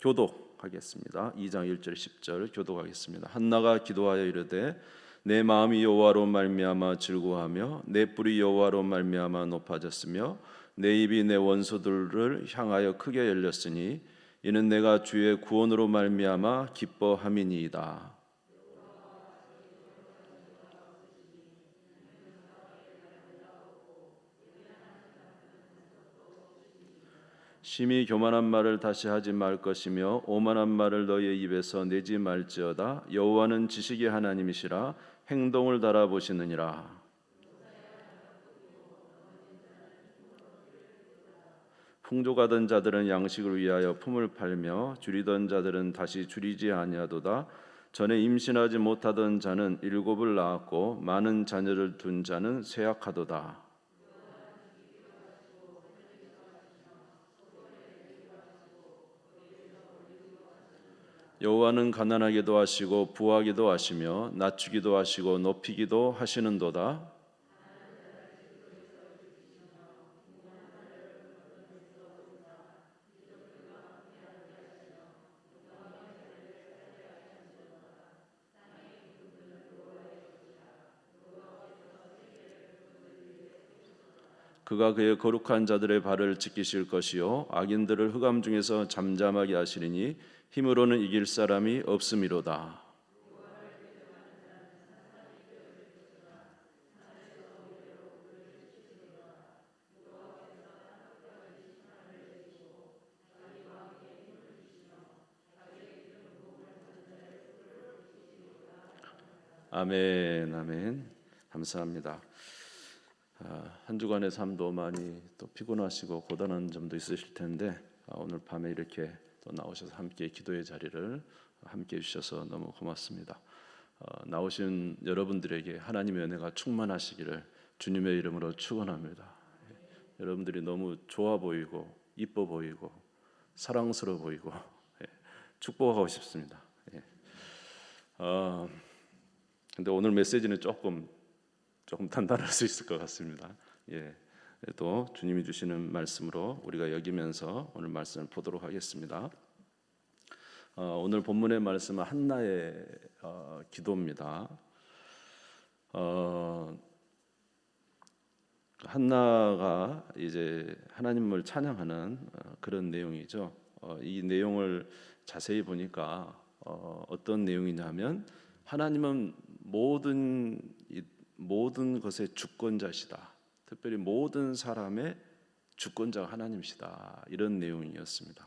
교독하겠습니다. 2장 1절 10절 교독하겠습니다. 한나가 기도하여 이르되 내 마음이 여호와로 말미암아 즐거워하며 내 뿔이 여호와로 말미암아 높아졌으며 내 입이 내 원수들을 향하여 크게 열렸으니 이는 내가 주의 구원으로 말미암아 기뻐함이니이다. 심히 교만한 말을 다시 하지 말 것이며 오만한 말을 너희의 입에서 내지 말지어다. 여호와는 지식의 하나님이시라 행동을 달아보시느니라. 풍족하던 자들은 양식을 위하여 품을 팔며 줄이던 자들은 다시 줄이지 아니하도다. 전에 임신하지 못하던 자는 일곱을 낳았고 많은 자녀를 둔 자는 쇠약하도다. 여호와는 가난하게도 하시고 부하게도 하시며 낮추기도 하시고 높이기도 하시는도다. 그가 그의 거룩한 자들의 발을 지키실 것이요 악인들을 흑암 중에서 잠잠하게 하시리니 힘으로는 이길 사람이 없음이로다. 아멘, 아멘. 감사합니다. 한 주간의 삶도 많이 또 피곤하시고 고단한 점도 있으실 텐데 오늘 밤에 이렇게 또 나오셔서 함께 기도의 자리를 함께 해주셔서 너무 고맙습니다. 나오신 여러분들에게 하나님의 은혜가 충만하시기를 주님의 이름으로 축원합니다. 여러분들이 너무 좋아 보이고 이뻐 보이고 사랑스러워 보이고 축복하고 싶습니다. 근데 오늘 메시지는 조금 단단할 수 있을 것 같습니다. 또 주님이 주시는 말씀으로 우리가 여기면서 오늘 말씀을 보도록 하겠습니다. 오늘 본문의 말씀은 한나의 기도입니다. 한나가 이제 하나님을 찬양하는 그런 내용이죠. 이 내용을 자세히 보니까 어떤 내용이냐면 하나님은 모든 것의 주권자시다. 특별히 모든 사람의 주권자가 하나님이시다. 이런 내용이었습니다.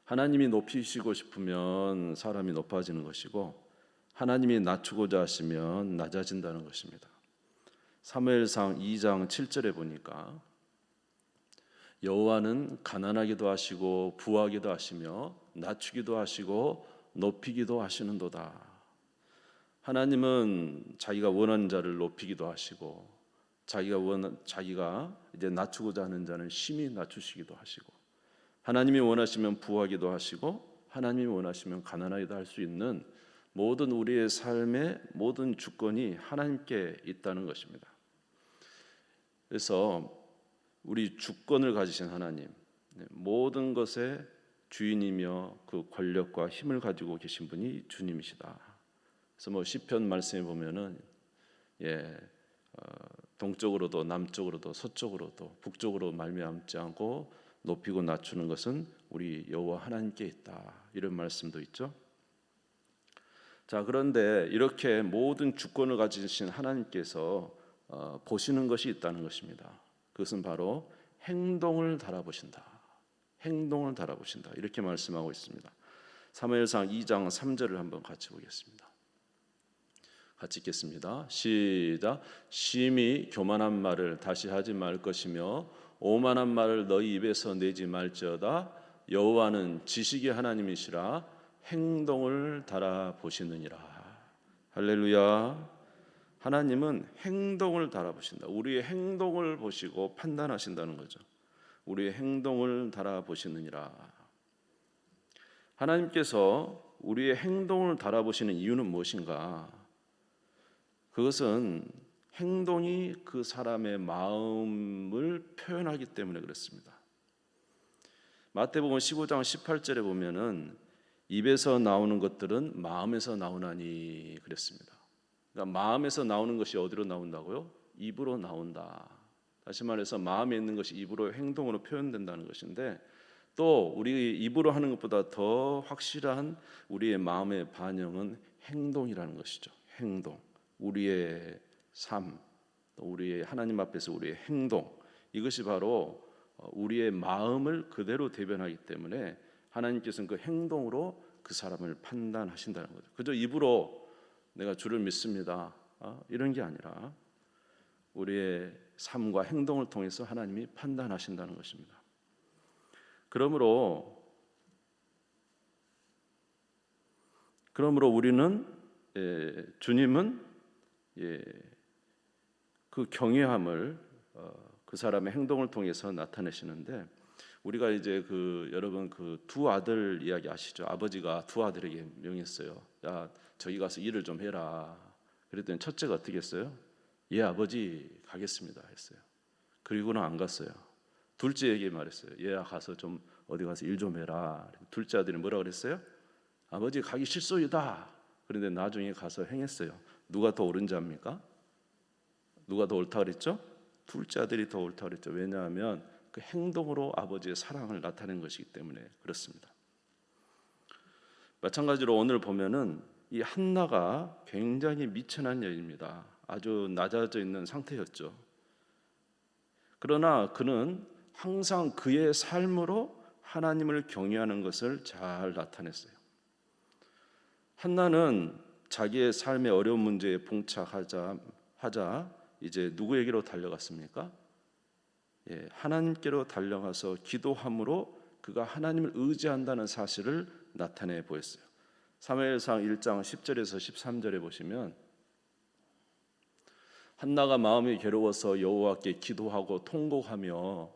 하나님이 높이시고 싶으면 사람이 높아지는 것이고 하나님이 낮추고자 하시면 낮아진다는 것입니다. 사무엘상 2장 7절에 보니까 여호와는 가난하기도 하시고 부하기도 하시며 낮추기도 하시고 높이기도 하시는도다. 하나님은 자기가 원하는 자를 높이기도 하시고 자기가 이제 낮추고자 하는 자는 심히 낮추시기도 하시고 하나님이 원하시면 부하기도 하시고 하나님이 원하시면 가난하기도 할 수 있는 모든 우리의 삶의 모든 주권이 하나님께 있다는 것입니다. 그래서 우리 주권을 가지신 하나님, 모든 것의 주인이며 그 권력과 힘을 가지고 계신 분이 주님이시다. 그래서 시편 말씀에 보면은 동쪽으로도 남쪽으로도 서쪽으로도 북쪽으로 말미암지 않고 높이고 낮추는 것은 우리 여호와 하나님께 있다. 이런 말씀도 있죠. 자, 그런데 이렇게 모든 주권을 가지신 하나님께서 보시는 것이 있다는 것입니다. 그것은 바로 행동을 달아보신다. 행동을 달아보신다. 이렇게 말씀하고 있습니다. 사무엘상 2장 3절을 한번 같이 보겠습니다. 같이 읽겠습니다. 시작. 심히 교만한 말을 다시 하지 말 것이며 오만한 말을 너희 입에서 내지 말지어다. 여호와는 지식의 하나님이시라 행동을 달아보시느니라. 할렐루야. 하나님은 행동을 달아보신다. 우리의 행동을 보시고 판단하신다는 거죠. 우리의 행동을 달아보시느니라. 하나님께서 우리의 행동을 달아보시는 이유는 무엇인가? 그것은 행동이 그 사람의 마음을 표현하기 때문에 그렇습니다. 마태복음 15장 18절에 보면은 입에서 나오는 것들은 마음에서 나오나니 그랬습니다. 그러니까 마음에서 나오는 것이 어디로 나온다고요? 입으로 나온다. 다시 말해서 마음에 있는 것이 입으로 행동으로 표현된다는 것인데, 또 우리 입으로 하는 것보다 더 확실한 우리의 마음의 반영은 행동이라는 것이죠. 행동, 우리의 삶, 또 우리의 하나님 앞에서 우리의 행동, 이것이 바로 우리의 마음을 그대로 대변하기 때문에 하나님께서는 그 행동으로 그 사람을 판단하신다는 거죠. 그저 입으로 내가 주를 믿습니다, 이런 게 아니라 우리의 삶과 행동을 통해서 하나님이 판단하신다는 것입니다. 그러므로 우리는 주님은 그 경외함을 그 사람의 행동을 통해서 나타내시는데, 우리가 이제 여러분 그 두 아들 이야기 아시죠? 아버지가 두 아들에게 명했어요. 야, 저기 가서 일을 좀 해라. 그랬더니 첫째가 어떻게 했어요? 예, 아버지 가겠습니다 했어요. 그리고는 안 갔어요. 둘째에게 말했어요. 얘야, 가서 좀 어디 가서 일 좀 해라. 둘째 아들이 뭐라 그랬어요? 아버지 가기 싫소이다. 그런데 나중에 가서 행했어요. 누가 더 옳은 자입니까? 누가 더 옳다 그랬죠? 둘째 아들이 더 옳다 그랬죠. 왜냐하면 그 행동으로 아버지의 사랑을 나타낸 것이기 때문에 그렇습니다. 마찬가지로 오늘 보면은 이 한나가 굉장히 미천한 여인입니다. 아주 낮아져 있는 상태였죠. 그러나 그는 항상 그의 삶으로 하나님을 경외하는 것을 잘 나타냈어요. 한나는 자기의 삶의 어려운 문제에 봉착하자 이제 누구에게로 달려갔습니까? 하나님께로 달려가서 기도함으로 그가 하나님을 의지한다는 사실을 나타내 보였어요. 사무엘상 1장 10절에서 13절에 보시면 한나가 마음이 괴로워서 여호와께 기도하고 통곡하며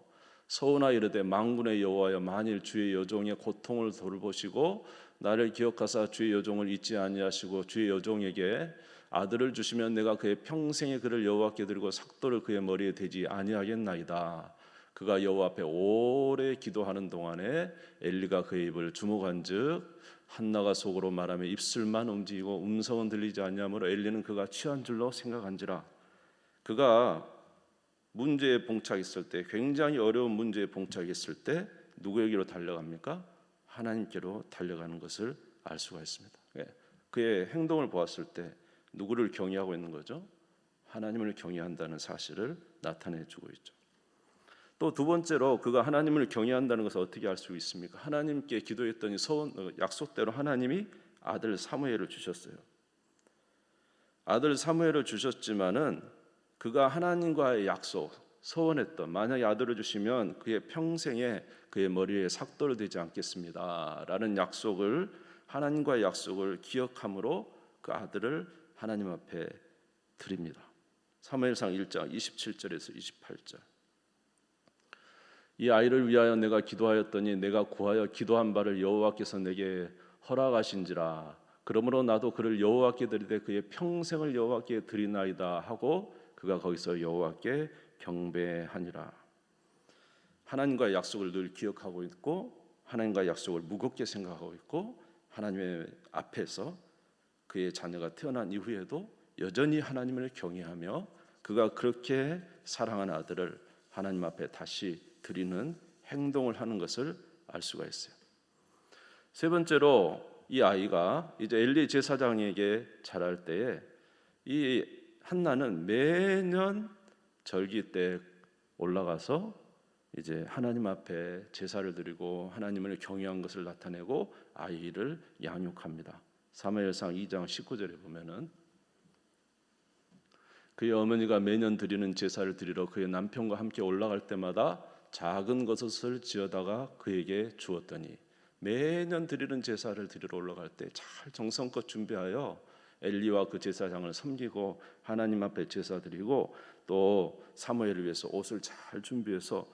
서원하 이르되 만군의 여호와여, 만일 주의 여종의 고통을 돌보시고 나를 기억하사 주의 여종을 잊지 아니하시고 주의 여종에게 아들을 주시면 내가 그의 평생에 그를 여호와께 드리고 삭도를 그의 머리에 대지 아니하겠나이다. 그가 여호와 앞에 오래 기도하는 동안에 엘리가 그의 입을 주목한즉 한나가 속으로 말하며 입술만 움직이고 음성은 들리지 아니하므로 엘리는 그가 취한 줄로 생각한지라. 그가 문제에 봉착했을 때, 굉장히 어려운 문제에 봉착했을 때 누구에게로 달려갑니까? 하나님께로 달려가는 것을 알 수가 있습니다. 그의 행동을 보았을 때 누구를 경외하고 있는 거죠? 하나님을 경외한다는 사실을 나타내 주고 있죠. 또 두 번째로 그가 하나님을 경외한다는 것을 어떻게 알 수 있습니까? 하나님께 기도했더니 약속대로 하나님이 아들 사무엘을 주셨어요. 아들 사무엘을 주셨지만은 그가 하나님과의 약속, 서원했던, 만약에 아들을 주시면 그의 평생에 그의 머리에 삭도를 대지 않겠습니다 라는 약속을, 하나님과의 약속을 기억함으로 그 아들을 하나님 앞에 드립니다. 사무엘상 1장 27절에서 28절. 이 아이를 위하여 내가 기도하였더니 내가 구하여 기도한 바를 여호와께서 내게 허락하신지라. 그러므로 나도 그를 여호와께 드리되 그의 평생을 여호와께 드리나이다 하고 그가 거기서 여호와께 경배하니라. 하나님과의 약속을 늘 기억하고 있고 하나님과의 약속을 무겁게 생각하고 있고 하나님의 앞에서 그의 자녀가 태어난 이후에도 여전히 하나님을 경외하며 그가 그렇게 사랑하는 아들을 하나님 앞에 다시 드리는 행동을 하는 것을 알 수가 있어요. 세 번째로 이 아이가 이제 엘리 제사장에게 자랄 때에 이 한나는 매년 절기 때 올라가서 이제 하나님 앞에 제사를 드리고 하나님을 경외한 것을 나타내고 아이를 양육합니다. 사무엘상 2장 19절에 보면은 그의 어머니가 매년 드리는 제사를 드리러 그의 남편과 함께 올라갈 때마다 작은 것을 지어다가 그에게 주었더니, 매년 드리는 제사를 드리러 올라갈 때 잘 정성껏 준비하여 엘리와 그 제사장을 섬기고 하나님 앞에 제사 드리고 또 사무엘을 위해서 옷을 잘 준비해서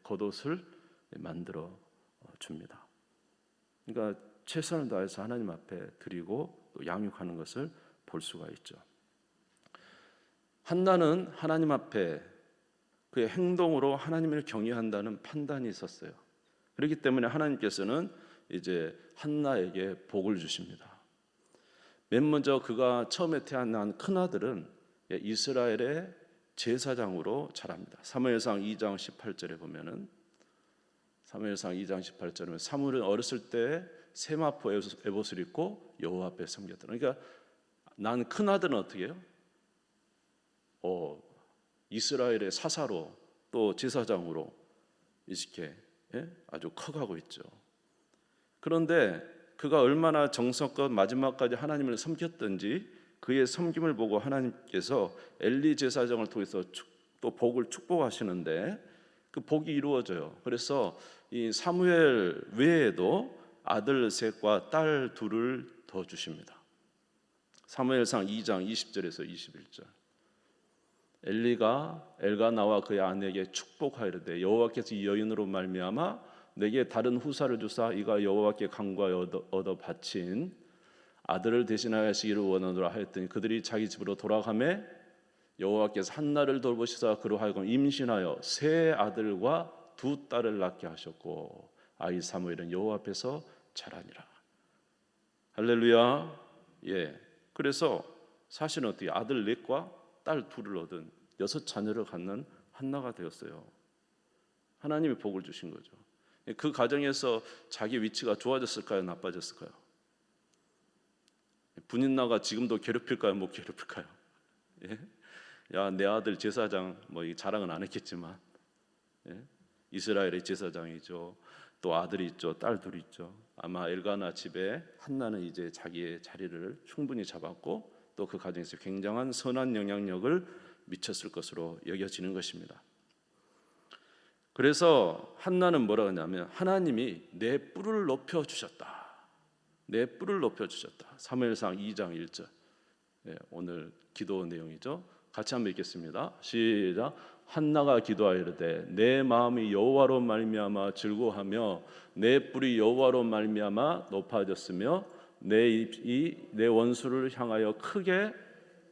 겉옷을 만들어 줍니다. 그러니까 최선을 다해서 하나님 앞에 드리고 또 양육하는 것을 볼 수가 있죠. 한나는 하나님 앞에 그의 행동으로 하나님을 경외한다는 판단이 있었어요. 그렇기 때문에 하나님께서는 이제 한나에게 복을 주십니다. 맨 먼저 그가 처음에 태어난 큰아들은 이스라엘의 제사장으로 자랍니다. 사무엘상 2장 18절에 보면은 사무엘상 2장 18절에 사무엘은 어렸을 때 세마포 에봇을 입고 여호와 앞에 섬겼다. 그러니까 난 큰아들은 어떻게 해요? 이스라엘의 사사로 또 제사장으로 이렇게 아주 커가고 있죠. 그런데 그가 얼마나 정성껏 마지막까지 하나님을 섬겼던지 그의 섬김을 보고 하나님께서 엘리 제사장을 통해서 또 복을 축복하시는데 그 복이 이루어져요. 그래서 이 사무엘 외에도 아들 셋과 딸 둘을 더 주십니다. 사무엘상 2장 20절에서 21절. 엘리가 엘가나와 그의 아내에게 축복하이르되 여호와께서 이 여인으로 말미암아 내게 다른 후사를 주사 이가 여호와께 간구하여 얻어 바친 아들을 대신하시기를 원하노라 하였더니 그들이 자기 집으로 돌아가매 여호와께서 한나를 돌보시사 그로 하여금 임신하여 세 아들과 두 딸을 낳게 하셨고 아이 사무엘은 여호와 앞에서 자라니라. 할렐루야. 예. 그래서 사실은 어떻게 아들 넷과 딸 둘을 얻은 6자녀를 갖는 한나가 되었어요. 하나님이 복을 주신 거죠. 그 가정에서 자기 위치가 좋아졌을까요? 나빠졌을까요? 분인나가 지금도 괴롭힐까요? 못 괴롭힐까요? 예? 야, 내 아들 제사장 이 자랑은 안 했겠지만 이스라엘의 제사장이죠. 또 아들이 있죠. 딸 둘이 있죠. 아마 엘가나 집에 한나는 이제 자기의 자리를 충분히 잡았고 또 그 가정에서 굉장한 선한 영향력을 미쳤을 것으로 여겨지는 것입니다. 그래서 한나는 뭐라고 하냐면 하나님이 내 뿔을 높여 주셨다. 내 뿔을 높여 주셨다. 사무엘상 2장 1절. 오늘 기도 내용이죠. 같이 한번 읽겠습니다. 시작. 한나가 기도하이르되 내 마음이 여호와로 말미암아 즐거워하며 내 뿔이 여호와로 말미암아 높아졌으며 내 입이 내 원수를 향하여 크게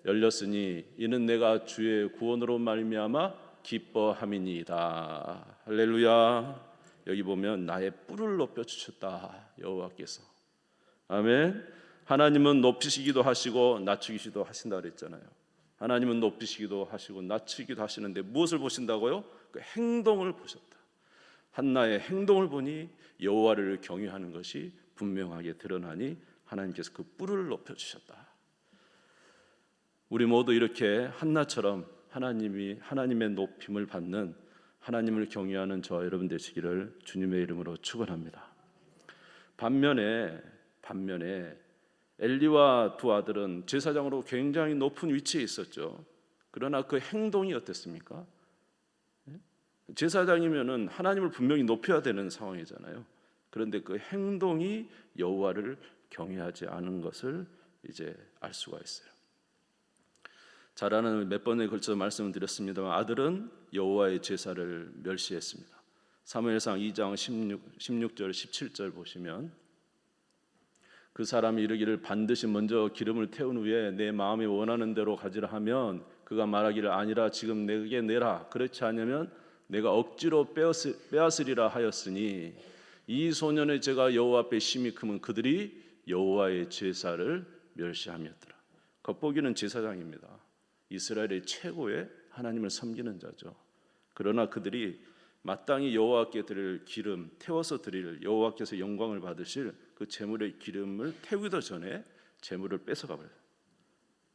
열렸으니 이는 내가 주의 구원으로 말미암아 기뻐함이니이다. 할렐루야. 여기 보면 나의 뿔을 높여 주셨다. 여호와께서. 아멘. 하나님은 높이시기도 하시고 낮추기도 하신다 그랬잖아요. 하나님은 높이시기도 하시고 낮추기도 하시는데 무엇을 보신다고요? 그 행동을 보셨다. 한나의 행동을 보니 여호와를 경외하는 것이 분명하게 드러나니 하나님께서 그 뿔을 높여 주셨다. 우리 모두 이렇게 한나처럼 하나님의 높임을 받는 하나님을 경외하는 저와 여러분 되시기를 주님의 이름으로 축원합니다. 반면에 엘리와 두 아들은 제사장으로 굉장히 높은 위치에 있었죠. 그러나 그 행동이 어땠습니까? 제사장이면은 하나님을 분명히 높여야 되는 상황이잖아요. 그런데 그 행동이 여호와를 경외하지 않은 것을 이제 알 수가 있어요. 잘 아는 몇 번에 걸쳐 말씀을 드렸습니다만 아들은 여호와의 제사를 멸시했습니다. 사무엘상 2장 16절 17절 보시면 그 사람이 이르기를 반드시 먼저 기름을 태운 후에 내 마음이 원하는 대로 가지라 하면 그가 말하기를 아니라 지금 내게 내라 그렇지 않으면 내가 억지로 빼앗으리라 하였으니 이 소년의 죄가 여호와 앞에 심히 크면 그들이 여호와의 제사를 멸시함이었더라. 겉보기는 제사장입니다. 이스라엘의 최고의 하나님을 섬기는 자죠. 그러나 그들이 마땅히 여호와께 드릴 기름 태워서 드릴 여호와께서 영광을 받으실 그 제물의 기름을 태우기도 전에 제물을 뺏어가 버려요.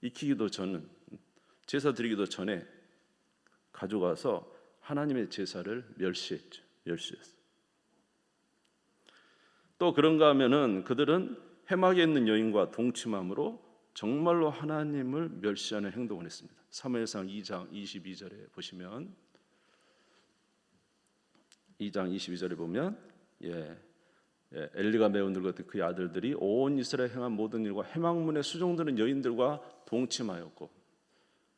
익히기도 전 제사 드리기도 전에 가져가서 하나님의 제사를 멸시했죠. 또 그런가 하면은 그들은 해막에 있는 여인과 동침함으로 정말로 하나님을 멸시하는 행동을 했습니다. 사무엘상 2장 22절에 보시면 2장 22절에 보면 엘리가 매우 늙었던 그의 아들들이 온 이스라엘 행한 모든 일과 해막문에 수종드는 여인들과 동침하였고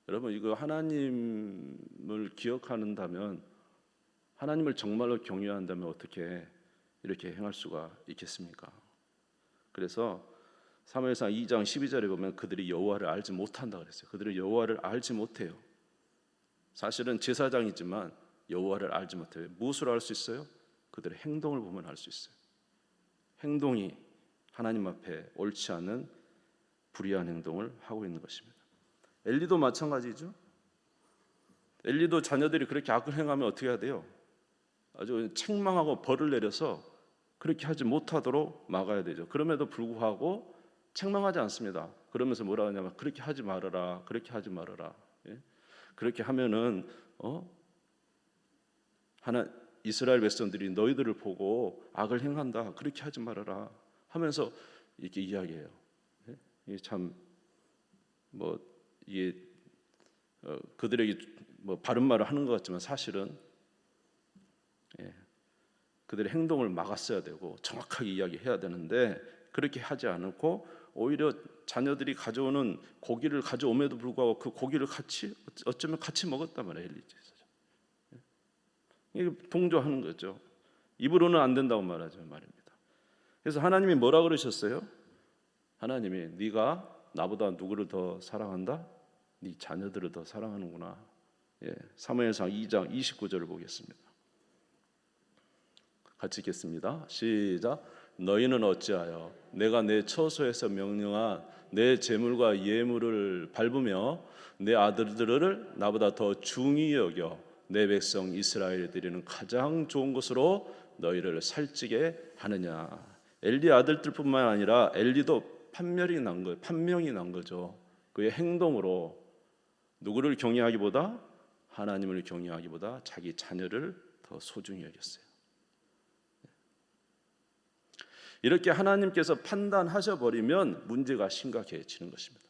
여러분 이거 하나님을 기억한다면 하나님을 정말로 경외한다면 어떻게 이렇게 행할 수가 있겠습니까? 그래서 사무엘상 2장 12절에 보면 그들이 여호와를 알지 못한다 그랬어요. 그들이 여호와를 알지 못해요. 사실은 제사장이지만 여호와를 알지 못해. 무엇을 알 수 있어요? 그들의 행동을 보면 알 수 있어요. 행동이 하나님 앞에 옳지 않은 불의한 행동을 하고 있는 것입니다. 엘리도 마찬가지죠. 엘리도 자녀들이 그렇게 악을 행하면 어떻게 해야 돼요? 아주 책망하고 벌을 내려서 그렇게 하지 못하도록 막아야 되죠. 그럼에도 불구하고 책망하지 않습니다. 그러면서 뭐라 하냐면 그렇게 하지 말아라, 그렇게 하지 말아라. 예? 그렇게 하면은 하나 이스라엘 백성들이 너희들을 보고 악을 행한다, 그렇게 하지 말아라 하면서 이렇게 이야기해요. 예? 이게 참 뭐 이게 그들에게 뭐 바른 말을 하는 것 같지만 사실은 그들의 행동을 막았어야 되고 정확하게 이야기해야 되는데 그렇게 하지 않고 오히려 자녀들이 가져오는 고기를 가져옴에도 불구하고 그 고기를 어쩌면 같이 먹었단 말이에요. 엘리제에서. 이게 동조하는 거죠. 입으로는 안 된다고 말하죠 말입니다. 그래서 하나님이 뭐라 그러셨어요? 하나님이 네가 나보다 누구를 더 사랑한다? 네 자녀들을 더 사랑하는구나. 사무엘상 2장 29절을 보겠습니다. 같이 읽겠습니다. 시작. 너희는 어찌하여 내가 내 처소에서 명령한 내 재물과 예물을 밟으며 내 아들들을 나보다 더 중히 여겨 내 백성 이스라엘에 드리는 가장 좋은 것으로 너희를 살찌게 하느냐. 엘리 아들들뿐만 아니라 엘리도 판명이 난 거죠. 그의 행동으로 누구를 경외하기보다 하나님을 경외하기보다 자기 자녀를 더 소중히 여겼어요. 이렇게 하나님께서 판단하셔 버리면 문제가 심각해지는 것입니다.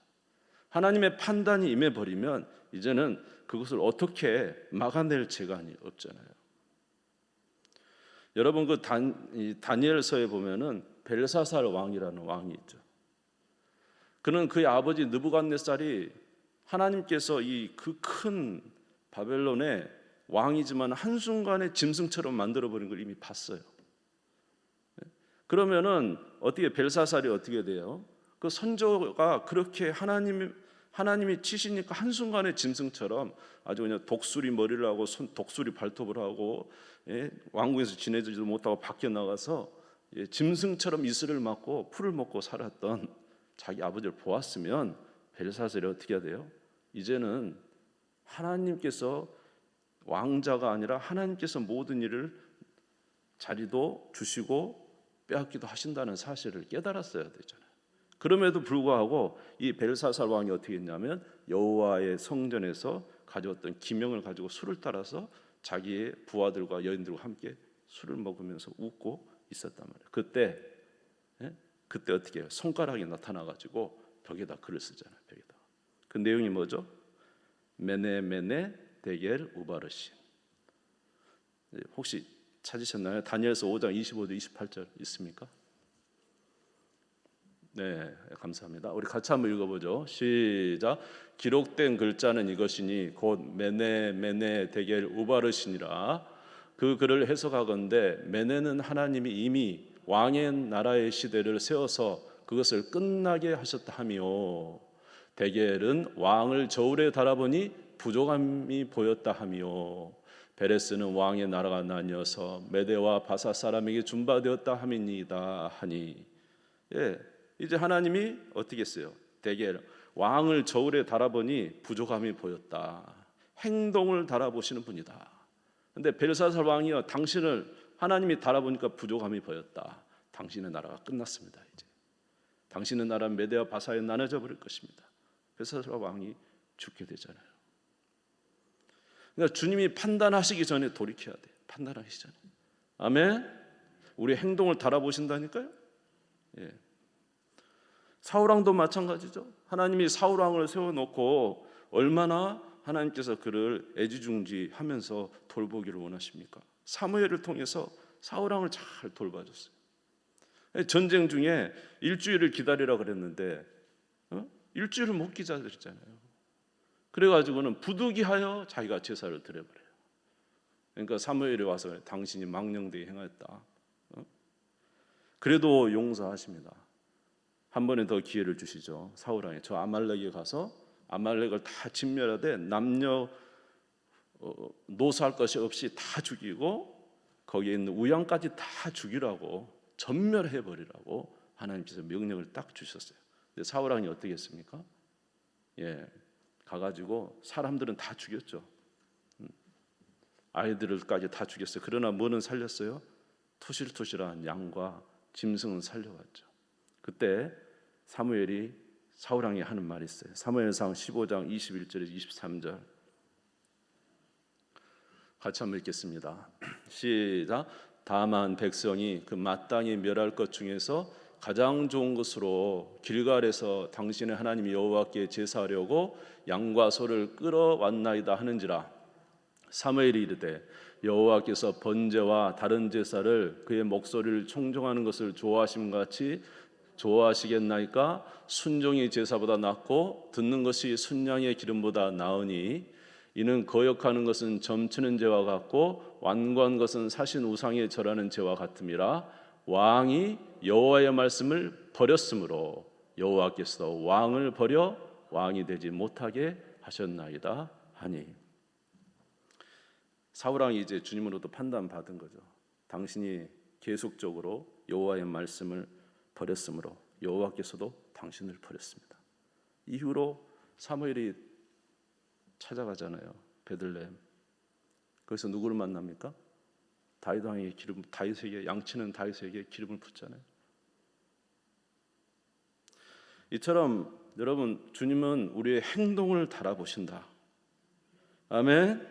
하나님의 판단이 임해 버리면 이제는 그것을 어떻게 막아낼 재간이 없잖아요. 여러분 그 다니엘서에 보면은 벨사살 왕이라는 왕이 있죠. 그는 그의 아버지 느부갓네살이 하나님께서 이 그 큰 바벨론의 왕이지만 한순간에 짐승처럼 만들어 버린 걸 이미 봤어요. 그러면은 어떻게 벨사살이 어떻게 돼요? 그 선조가 그렇게 하나님이 치시니까 한순간에 짐승처럼 아주 그냥 독수리 머리를 하고 독수리 발톱을 하고 왕궁에서 지내지도 못하고 밖에 나가서 짐승처럼 이슬을 맞고 풀을 먹고 살았던 자기 아버지를 보았으면 벨사살이 어떻게 해야 돼요? 이제는 하나님께서 왕자가 아니라 하나님께서 모든 일을 자리도 주시고 빼앗기도 하신다는 사실을 깨달았어야 되잖아요. 그럼에도 불구하고 이 벨사살 왕이 어떻게 했냐면 여호와의 성전에서 가져왔던 기명을 가지고 술을 따라서 자기의 부하들과 여인들과 함께 술을 먹으면서 웃고 있었단 말이에요. 그때 어떻게 해요? 손가락이 나타나가지고 벽에다 글을 쓰잖아요. 벽에다. 그 내용이 뭐죠? 메네 데겔 우바르신. 혹시 찾으셨나요? 다니엘서 5장 25절 28절 있습니까? 네, 감사합니다. 우리 같이 한번 읽어보죠. 시작. 기록된 글자는 이것이니 곧 메네 데겔 우바르신이라. 그 글을 해석하건대 메네는 하나님이 이미 왕의 나라의 시대를 세워서 그것을 끝나게 하셨다 하며, 데겔은 왕을 저울에 달아보니 부족함이 보였다 하며, 베레스는 왕의 나라가 나뉘어서 메대와 바사 사람에게 준바되었다 함이니이다 하니. 이제 하나님이 어떻게 했어요? 데겔 왕을 저울에 달아보니 부족함이 보였다. 행동을 달아보시는 분이다. 근데 벨사살 왕이여, 당신을 하나님이 달아보니까 부족함이 보였다. 당신의 나라가 끝났습니다. 이제 당신의 나라는 메대와 바사에 나눠져 버릴 것입니다. 벨사살 왕이 죽게 되잖아요. 그러니까 주님이 판단하시기 전에 돌이켜야 돼요. 판단하기 전에. 아멘. 우리 행동을 달아보신다니까요. 사울왕도 마찬가지죠. 하나님이 사울왕을 세워놓고 얼마나 하나님께서 그를 애지중지하면서 돌보기를 원하십니까? 사무엘을 통해서 사울왕을 잘 돌봐줬어요. 전쟁 중에 일주일을 기다리라 그랬는데 일주일을 못 기다렸잖아요. 그래가지고는 부득이하여 자기가 제사를 드려버려요. 그러니까 사무엘이 와서 당신이 망령되게 행하였다. 그래도 용서하십니다. 한 번에 더 기회를 주시죠. 사울왕이 저 아말렉에 가서 아말렉을 다 진멸하되 남녀 노소할 것이 없이 다 죽이고 거기에 있는 우양까지 다 죽이라고, 전멸해 버리라고 하나님께서 명령을 딱 주셨어요. 근데 사울 왕이 어떻게 했습니까? 가가지고 사람들은 다 죽였죠. 아이들까지 다 죽였어요. 그러나 뭐는 살렸어요? 토실토실한 양과 짐승은 살려왔죠. 그때 사무엘이 사울 왕이 하는 말이 있어요. 사무엘상 15장 21절에서 23절 같이 한번 읽겠습니다. 시작. 다만 백성이 그 마땅히 멸할 것 중에서 가장 좋은 것으로 길갈에서 당신의 하나님 여호와께 제사하려고 양과 소를 끌어왔나이다 하는지라. 사무엘이 이르되 여호와께서 번제와 다른 제사를 그의 목소리를 청종하는 것을 좋아하심 같이 좋아하시겠나이까? 순종이 제사보다 낫고 듣는 것이 순양의 기름보다 나으니 이는 거역하는 것은 점치는 죄와 같고 완고한 것은 사신 우상에 절하는 죄와 같음이라. 왕이 여호와의 말씀을 버렸으므로 여호와께서 왕을 버려 왕이 되지 못하게 하셨나이다 하니. 사울 왕이 이제 주님으로부터 판단받은 거죠. 당신이 계속적으로 여호와의 말씀을 버렸으므로 여호와께서도 당신을 버렸습니다. 이후로 사무엘이 찾아가잖아요. 베들레헴. 거기서 누구를 만납니까? 다윗 왕의 기름, 다윗에게, 양치는 다윗에게 기름을 붓잖아요. 이처럼 여러분, 주님은 우리의 행동을 달아보신다. 아멘.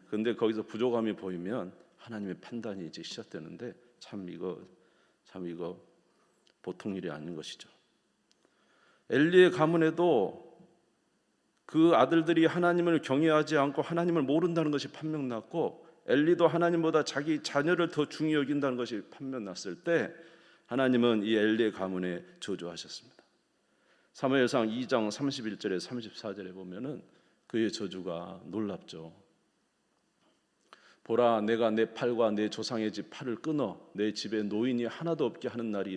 근데 거기서 부족함이 보이면 하나님의 판단이 이제 시작되는데 참 이거 보통 일이 아닌 것이죠. 엘리의 가문에도 그 아들들이 하나님을 경외하지 않고 하나님을 모른다는 것이 판명났고, 엘리도 하나님보다 자기 자녀를 더 중히 여긴다는 것이 판명났을 때 하나님은 이 엘리의 가문에 저주하셨습니다. 사무엘상 2장 31절에 34절에 보면은 그의 저주가 놀랍죠. 보라, 내가 내 팔과 내 조상의 집 팔을 끊어 내 집에 노인이 하나도 없게 하는 날이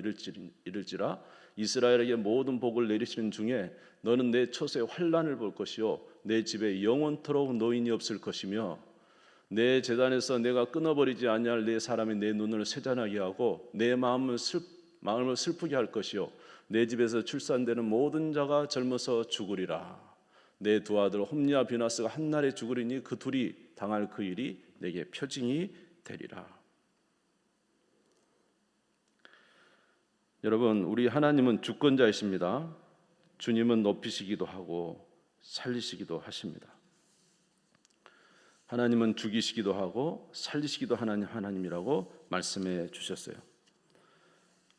이를지라. 이스라엘에게 모든 복을 내리시는 중에 너는 내 처소에 환난을 볼 것이요 내 집에 영원토록 노인이 없을 것이며, 내 제단에서 내가 끊어버리지 아니할 내 사람이 내 눈을 세잔하게 하고 내 마음을 슬프게 할 것이요 내 집에서 출산되는 모든 자가 젊어서 죽으리라. 내 두 아들 홈리와 비나스가 한날에 죽으리니 그 둘이 당할 그 일이 내게 표징이 되리라. 여러분, 우리 하나님은 주권자이십니다. 주님은 높이시기도 하고 살리시기도 하십니다. 하나님은 죽이시기도 하고 살리시기도 하는 하나님이라고 말씀해 주셨어요.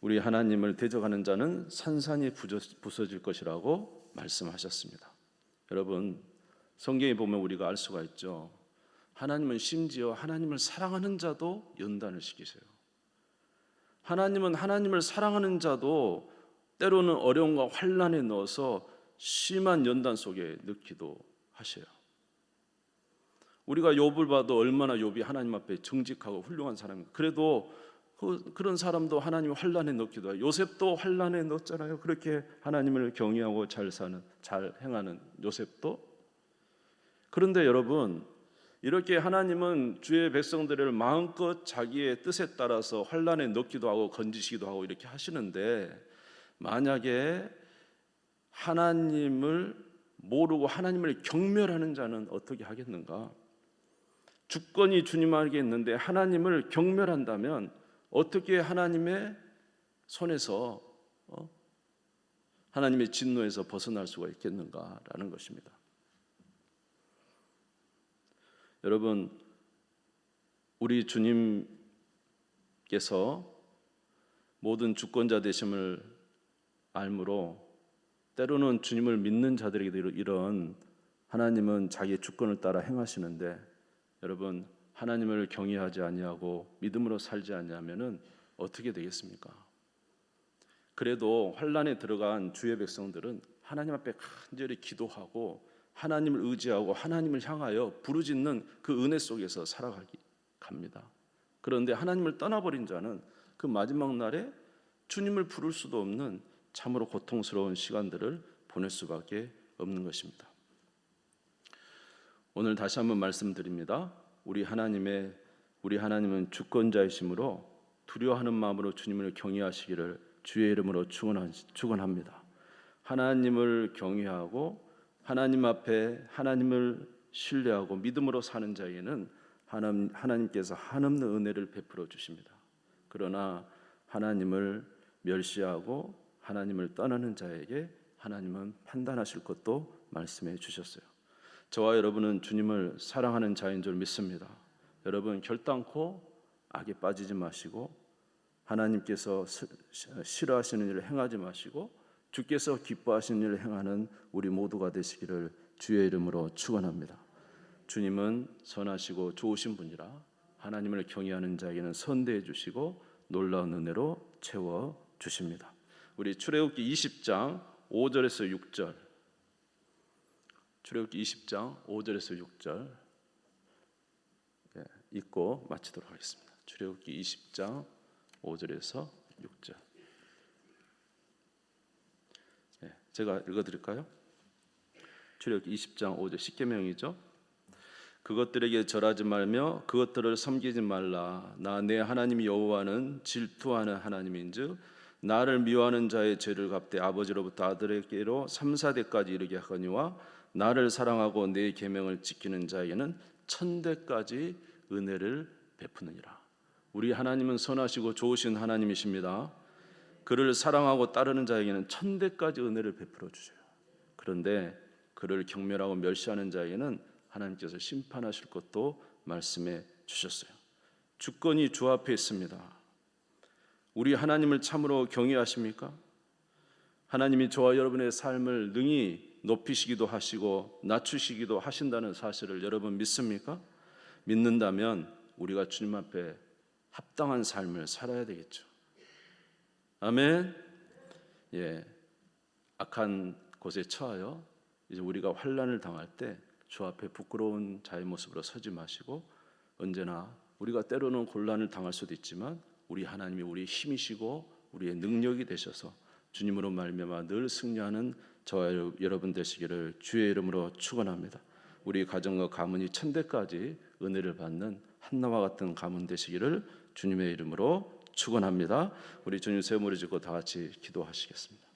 우리 하나님을 대적하는 자는 산산이 부서질 것이라고 말씀하셨습니다. 여러분, 성경에 보면 우리가 알 수가 있죠. 하나님은 심지어 하나님을 사랑하는 자도 연단을 시키세요. 하나님은 하나님을 사랑하는 자도 때로는 어려움과 환난에 넣어서 심한 연단 속에 넣기도 하셔요. 우리가 욥을 봐도 얼마나 욥이 하나님 앞에 정직하고 훌륭한 사람입니다. 그래도 그런 사람도 하나님의 환난에 넣기도 해요. 요셉도 환난에 넣었잖아요. 그렇게 하나님을 경외하고 잘 행하는 요셉도. 그런데 여러분, 이렇게 하나님은 주의 백성들을 마음껏 자기의 뜻에 따라서 환난에 넣기도 하고 건지시기도 하고 이렇게 하시는데, 만약에 하나님을 모르고 하나님을 경멸하는 자는 어떻게 하겠는가? 주권이 주님에게 있는데 하나님을 경멸한다면 어떻게 하나님의 손에서 하나님의 진노에서 벗어날 수가 있겠는가라는 것입니다. 여러분, 우리 주님께서 모든 주권자 되심을 알므로 때로는 주님을 믿는 자들에게도 이런 하나님은 자기의 주권을 따라 행하시는데, 여러분, 하나님을 경외하지 아니하고 믿음으로 살지 아니하면은 어떻게 되겠습니까? 그래도 환난에 들어간 주의 백성들은 하나님 앞에 간절히 기도하고 하나님을 의지하고 하나님을 향하여 부르짖는 그 은혜 속에서 살아가기 갑니다. 그런데 하나님을 떠나버린 자는 그 마지막 날에 주님을 부를 수도 없는 참으로 고통스러운 시간들을 보낼 수밖에 없는 것입니다. 오늘 다시 한번 말씀드립니다. 우리 하나님은 주권자이시므로 두려워하는 마음으로 주님을 경외하시기를 주의 이름으로 축원합니다. 하나님을 경외하고 하나님 앞에 하나님을 신뢰하고 믿음으로 사는 자에게는 하나님께서 한없는 은혜를 베풀어 주십니다. 그러나 하나님을 멸시하고 하나님을 떠나는 자에게 하나님은 판단하실 것도 말씀해 주셨어요. 저와 여러분은 주님을 사랑하는 자인 줄 믿습니다. 여러분 결단코 악에 빠지지 마시고 하나님께서 싫어하시는 일을 행하지 마시고 주께서 기뻐하시는 일을 행하는 우리 모두가 되시기를 주의 이름으로 축원합니다. 주님은 선하시고 좋으신 분이라 하나님을 경외하는 자에게는 선대해 주시고 놀라운 은혜로 채워 주십니다. 우리 출애굽기 20장 5절에서 6절, 출애굽기 20장 5절에서 6절 읽고 마치도록 하겠습니다. 출애굽기 20장 5절에서 6절. 제가 읽어드릴까요? 출애굽기 20장 5절 십계명이죠. 그것들에게 절하지 말며 그것들을 섬기지 말라. 나 내 하나님 여호와는 질투하는 하나님인즉 나를 미워하는 자의 죄를 갚되 아버지로부터 아들에게로 3, 4대까지 이르게 하거니와 나를 사랑하고 내 계명을 지키는 자에게는 1000대까지 은혜를 베푸느니라. 우리 하나님은 선하시고 좋으신 하나님이십니다. 그를 사랑하고 따르는 자에게는 1000대까지 은혜를 베풀어 주셔요. 그런데 그를 경멸하고 멸시하는 자에게는 하나님께서 심판하실 것도 말씀해 주셨어요. 주권이 주 앞에 있습니다. 우리 하나님을 참으로 경외하십니까? 하나님이 저와 여러분의 삶을 능히 높이시기도 하시고 낮추시기도 하신다는 사실을 여러분 믿습니까? 믿는다면 우리가 주님 앞에 합당한 삶을 살아야 되겠죠. 아멘. 악한 곳에 처하여 이제 우리가 환난을 당할 때 주 앞에 부끄러운 자의 모습으로 서지 마시고 언제나 우리가 때로는 곤란을 당할 수도 있지만 우리 하나님이 우리의 힘이시고 우리의 능력이 되셔서 주님으로 말미암아 늘 승리하는 저와 여러분 되시기를 주의 이름으로 축원합니다. 우리 가정과 가문이 1000대까지 은혜를 받는 한나와 같은 가문 되시기를 주님의 이름으로 축원합니다. 우리 주님 세 무리 짓고 다 같이 기도하시겠습니다.